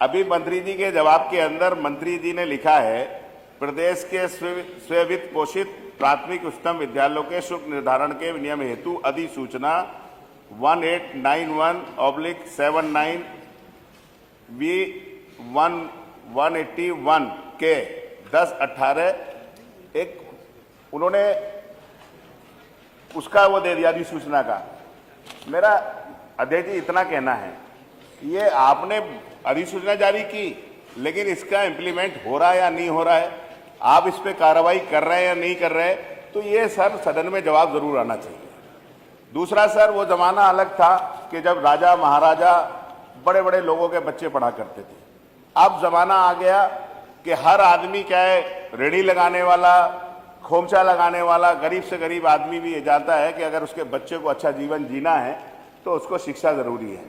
अभी मंत्री जी के जवाब के अंदर मंत्री जी ने लिखा है, प्रदेश के स्व-वित्त पोषित प्राथमिक उच्चतम विद्यालयों के शुल्क निर्धारण के नियम हेतु अधिसूचना 1891/79 V181 के 10/18 एक उन्होंने उसका वो दे दिया अधिसूचना का। मेरा अध्यक्ष जी इतना कहना है, ये आपने अधिसूचना जारी की, लेकिन इसका इम्प्लीमेंट हो रहा है या नहीं हो रहा है, आप इस पे कार्रवाई कर रहे हैं या नहीं कर रहे हैं, तो ये सर सदन में जवाब जरूर आना चाहिए। दूसरा सर, वो जमाना अलग था कि जब राजा महाराजा बड़े बड़े लोगों के बच्चे पढ़ा करते थे। अब जमाना आ गया कि हर आदमी क्या है, रेडी लगाने वाला, खोमचा लगाने वाला, गरीब से गरीब आदमी भी ये जानता है कि अगर उसके बच्चे को अच्छा जीवन जीना है तो उसको शिक्षा जरूरी है।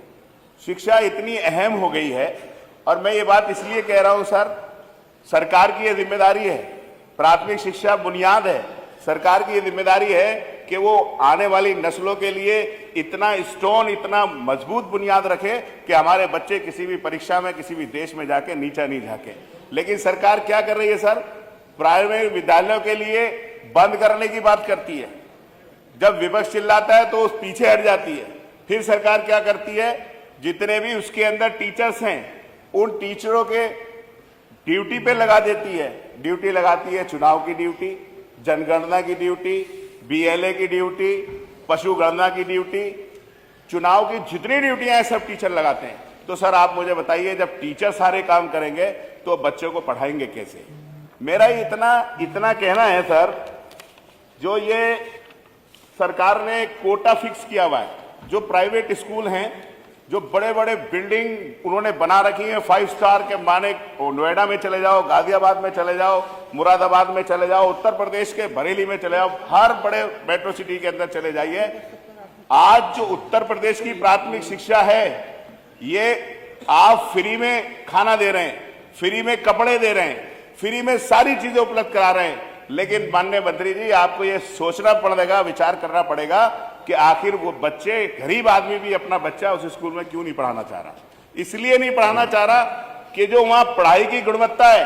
शिक्षा इतनी अहम हो गई है, और मैं ये बात इसलिए कह रहा हूं सर, सरकार की ये जिम्मेदारी है, प्राथमिक शिक्षा बुनियाद है, सरकार की ये जिम्मेदारी है कि वो आने वाली नस्लों के लिए इतना स्ट्रॉन्ग, इतना मजबूत बुनियाद रखे कि हमारे बच्चे किसी भी परीक्षा में, किसी भी देश में जाके नीचा नहीं झाके। लेकिन सरकार क्या कर रही है सर, प्राइमरी विद्यालयों के लिए बंद करने की बात करती है। जब विपक्ष चिल्लाता है तो उस पीछे हट जाती है। फिर सरकार क्या करती है, जितने भी उसके अंदर टीचर्स हैं उन टीचरों के ड्यूटी पे लगा देती है। ड्यूटी लगाती है चुनाव की ड्यूटी, जनगणना की ड्यूटी, बीएलए की ड्यूटी, पशु गणना की ड्यूटी, चुनाव की जितनी ड्यूटियां हैं सब टीचर लगाते हैं। तो सर आप मुझे बताइए, जब टीचर सारे काम करेंगे तो बच्चों को पढ़ाएंगे कैसे? मेरा इतना कहना है सर, जो ये सरकार ने कोटा फिक्स किया हुआ है, जो प्राइवेट स्कूल हैं, जो बड़े बड़े बिल्डिंग उन्होंने बना रखी है 5 स्टार के माने, नोएडा में चले जाओ, गाजियाबाद में चले जाओ, मुरादाबाद में चले जाओ, उत्तर प्रदेश के बरेली में चले जाओ, हर बड़े मेट्रो सिटी के अंदर चले जाइए। आज जो उत्तर प्रदेश की प्राथमिक शिक्षा है, ये आप फ्री में खाना दे रहे हैं, फ्री में कपड़े दे रहे हैं, फ्री में सारी चीजें उपलब्ध करा रहे हैं। लेकिन माननीय मंत्री जी, आपको ये सोचना पड़ेगा, विचार करना पड़ेगा कि आखिर वो बच्चे, गरीब आदमी भी अपना बच्चा उस स्कूल में क्यों नहीं पढ़ाना चाह रहा। इसलिए नहीं पढ़ाना चाह रहा कि जो वहां पढ़ाई की गुणवत्ता है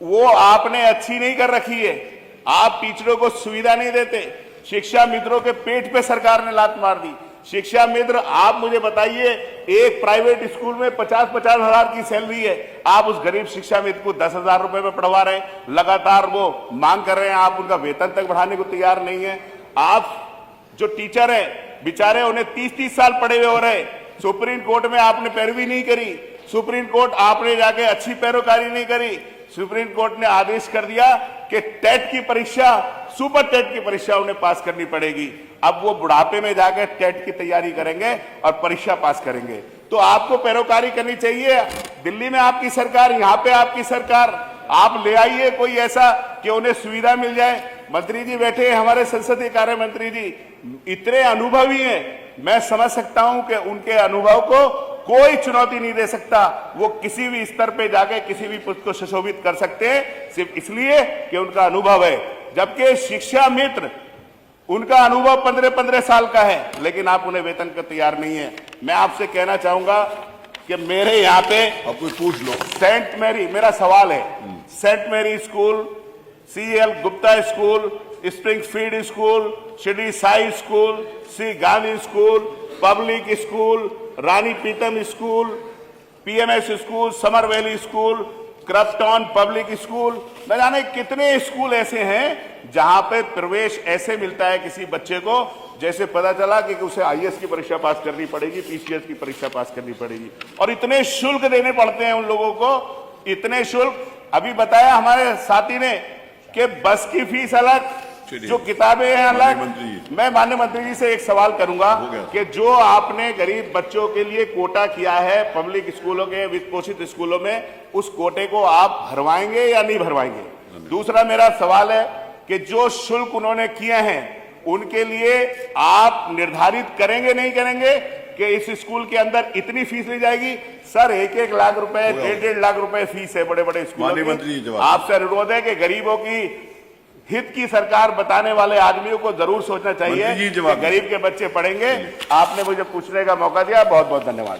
वो आपने अच्छी नहीं कर रखी है। आप टीचरों को सुविधा नहीं देते। शिक्षा मित्रों के पेट पे सरकार ने लात मार दी। शिक्षा मित्र, आप मुझे बताइए, एक प्राइवेट स्कूल में 50-50 हजार की सैलरी है, आप उस गरीब शिक्षा मित्र को 10,000 रुपए में पढ़वा रहे हैं, लगातार वो मांग कर रहे हैं, आप उनका वेतन तक बढ़ाने को तैयार नहीं है। आप जो टीचर है बेचारे, उन्हें 30-30 साल पढ़े हुए हो रहे। सुप्रीम कोर्ट में आपने पैरवी नहीं करी, सुप्रीम कोर्ट आपने जाके अच्छी पैरोकारी नहीं करी। सुप्रीम कोर्ट ने आदेश कर दिया कि टेट की परीक्षा, सुपर टेट की परीक्षा उन्हें पास करनी पड़ेगी। अब वो बुढ़ापे में जाकर टेट की तैयारी करेंगे और परीक्षा पास करेंगे। तो आपको पैरोकारी करनी चाहिए। दिल्ली में आपकी सरकार, यहाँ पे आपकी सरकार, आप ले आइए कोई ऐसा कि उन्हें सुविधा मिल जाए। मंत्री जी बैठे हैं, हमारे संसदीय कार्य मंत्री जी इतने अनुभवी हैं, मैं समझ सकता हूं कि उनके अनुभव को कोई चुनौती नहीं दे सकता। वो किसी भी स्तर पे जाके किसी भी पद को सुशोभित कर सकते हैं, सिर्फ इसलिए कि उनका अनुभव है। जबकि शिक्षा मित्र, उनका अनुभव 15-15 साल का है, लेकिन आप उन्हें वेतन का तैयार नहीं है। मैं आपसे कहना चाहूंगा कि मेरे यहाँ पे आप कुछ पूछ लो। सेंट मैरी, मेरा सवाल है, saint Mary school, CL Gupta school, Springfield school, Shirdi Sai school, Shri Gandhi school, public school, Rani Pitam school, PMS school, summer valley school, Crofton public school, न जाने कितने स्कूल ऐसे हैं जहां पे प्रवेश ऐसे मिलता है किसी बच्चे को जैसे पता चला कि उसे IAS की परीक्षा पास करनी पड़ेगी, PCS की परीक्षा पास करनी पड़ेगी, और इतने शुल्क देने पड़ते हैं उन लोगों को, इतने शुल्क। अभी बताया हमारे साथी ने कि बस की फीस अलग, जो किताबें हैं अलग। मैं माननीय मंत्री जी से एक सवाल करूंगा कि जो आपने गरीब बच्चों के लिए कोटा किया है पब्लिक स्कूलों के, वित्त पोषित स्कूलों में, उस कोटे को आप भरवाएंगे या नहीं भरवाएंगे? दूसरा मेरा सवाल है कि जो शुल्क उन्होंने किए हैं उनके लिए आप निर्धारित करेंगे नहीं करेंगे कि इस स्कूल के अंदर इतनी फीस ली जाएगी? सर 1-1 लाख रुपए, 1.5 लाख रुपए फीस है बड़े बड़े स्कूलों की। आपसे अनुरोध है कि गरीबों की हित की सरकार बताने वाले आदमियों को जरूर सोचना चाहिए कि गरीब के बच्चे पढ़ेंगे। आपने मुझे पूछने का मौका दिया, बहुत बहुत धन्यवाद।